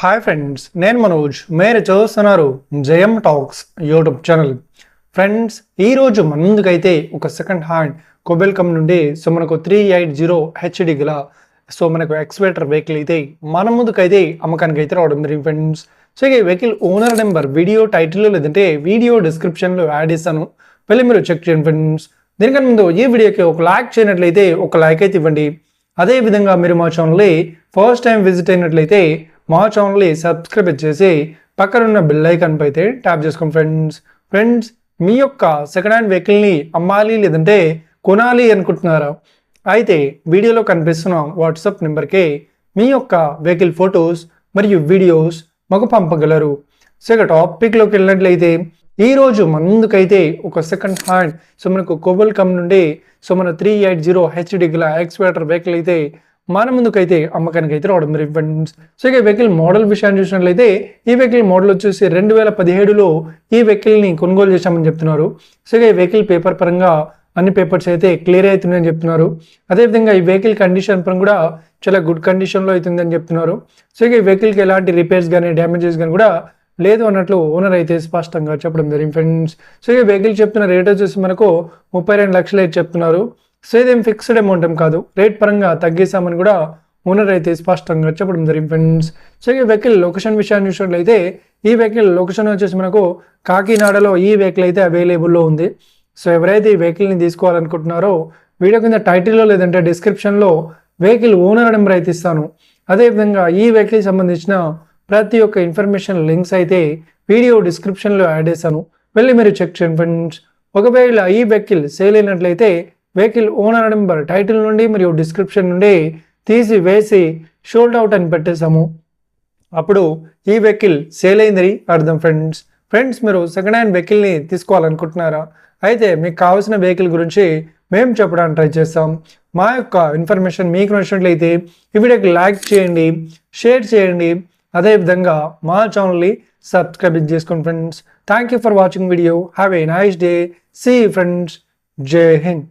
Hi friends, నేను మనోజ్. మీరు చూస్తున్నారు జయం టాక్స్ యూట్యూబ్ ఛానల్. ఫ్రెండ్స్, ఈరోజు మన ముందుకైతే ఒక సెకండ్ హ్యాండ్ కొబెల్కమ్ నుండి మనకు 380 హెచ్డి గల మనకు ఎక్స్వేటర్ వెహికల్ అయితే మన ముందుకైతే అమ్మకానికి అయితే రావడం జరిగింది ఫ్రెండ్స్. ఈ వెహికల్ ఓనర్ నెంబర్ వీడియో టైటిల్లో లేదంటే వీడియో డిస్క్రిప్షన్లో యాడ్ చేస్తాను, వెళ్ళి మీరు చెక్ చేయండి ఫ్రెండ్స్. దీనికన్నా ముందు ఈ వీడియోకి ఒక లైక్ చేయనట్లయితే ఒక లైక్ అయితే ఇవ్వండి. అదేవిధంగా మీరు మా ఛానల్ని ఫస్ట్ టైం విజిట్ అయినట్లయితే మా ఛానల్ని సబ్స్క్రైబ్ చేసి పక్కనున్న బెల్ ఐకాన్ పై అయితే ట్యాప్ చేసుకోండి ఫ్రెండ్స్. మీ యొక్క సెకండ్ హ్యాండ్ వెహికల్ని అమ్మాలి లేదంటే కొనాలి అనుకుంటున్నారా? అయితే వీడియోలో కనిపిస్తున్న వాట్సాప్ నెంబర్కి మీ యొక్క వెహికల్ ఫొటోస్ మరియు వీడియోస్ మాకు పంపగలరు. ఇక టాపిక్లోకి వెళ్ళినట్లయితే ఈరోజు మన ముందుకైతే ఒక సెకండ్ హ్యాండ్ మనకు కొబెల్కమ్ నుండి మన 380 హెచ్డి గల ఎక్స్వేటర్ వెహికల్ అయితే మన ముందుకైతే అమ్మకానికి అయితే రావడం జరిగింది ఫ్రెండ్స్. ఇక వెహికల్ మోడల్ విషయాన్ని చూసినట్లయితే ఈ వెహికల్ మోడల్ వచ్చేసి 2017లో ఈ వెహికల్ని కొనుగోలు చేశామని చెప్తున్నారు. ఇక ఈ వెహికల్ పేపర్ పరంగా అన్ని పేపర్స్ అయితే క్లియర్ అవుతున్నాయని చెప్తున్నారు. అదేవిధంగా ఈ వెహికల్ కండిషన్ పరంగా కూడా చాలా గుడ్ కండిషన్లో అవుతుందని చెప్తున్నారు. ఇక ఈ వెహికల్కి ఎలాంటి రిపేర్స్ కానీ డ్యామేజెస్ కానీ కూడా లేదు అన్నట్లు ఓనర్ అయితే స్పష్టంగా చెప్పడం జరిగింది ఫ్రెండ్స్. ఈ వెహికల్ చెప్తున్న రేట్ వచ్చేసి మనకు 32 లక్షలు అయితే చెప్తున్నారు. ఇదేం ఫిక్స్డ్ అమౌంట్ ఏం కాదు, రేట్ పరంగా తగ్గేసామని కూడా ఓనర్ అయితే స్పష్టంగా చెప్పడం జరిగింది ఫ్రెండ్స్. ఈ వెహికల్ లొకేషన్ విషయాన్ని చూసినట్లయితే ఈ వెహికల్ లొకేషన్ వచ్చేసి మనకు కాకినాడలో ఈ వెహికల్ అయితే అవైలబుల్లో ఉంది. ఎవరైతే ఈ వెహికల్ని తీసుకోవాలనుకుంటున్నారో వీడియో కింద టైటిల్లో లేదంటే డిస్క్రిప్షన్లో వెహికల్ ఓనర్ నెంబర్ అయితే ఇస్తాను. అదేవిధంగా ఈ వెహికల్కి సంబంధించిన ప్రతి ఒక్క ఇన్ఫర్మేషన్ లింక్స్ అయితే వీడియో డిస్క్రిప్షన్లో యాడ్ చేశాను, వెళ్ళి మీరు చెక్ చేయండి ఫ్రెండ్స్. ఒకవేళ ఈ వెహికల్ సేల్ అయినట్లయితే వెహికల్ ఓనర్ నెంబర్ టైటిల్ నుండి మరియు డిస్క్రిప్షన్ నుండి తీసి వేసి షోల్డ్ అవుట్ అని పెట్టేశాము, అప్పుడు ఈ వెహికల్ సేల్ అయిందని అర్థం ఫ్రెండ్స్. మీరు సెకండ్ హ్యాండ్ వెహికల్ని తీసుకోవాలనుకుంటున్నారా? అయితే మీకు కావాల్సిన వెహికల్ గురించి మేము చెప్పడానికి ట్రై చేస్తాం. మా యొక్క ఇన్ఫర్మేషన్ మీకు నచ్చినట్లయితే ఈ వీడియోకి లైక్ చేయండి, షేర్ చేయండి, అదేవిధంగా మా ఛానల్ని సబ్స్క్రైబ్ చేసుకోండి friends. Thank you for watching video. Have a nice day. See friends. జై హింద్.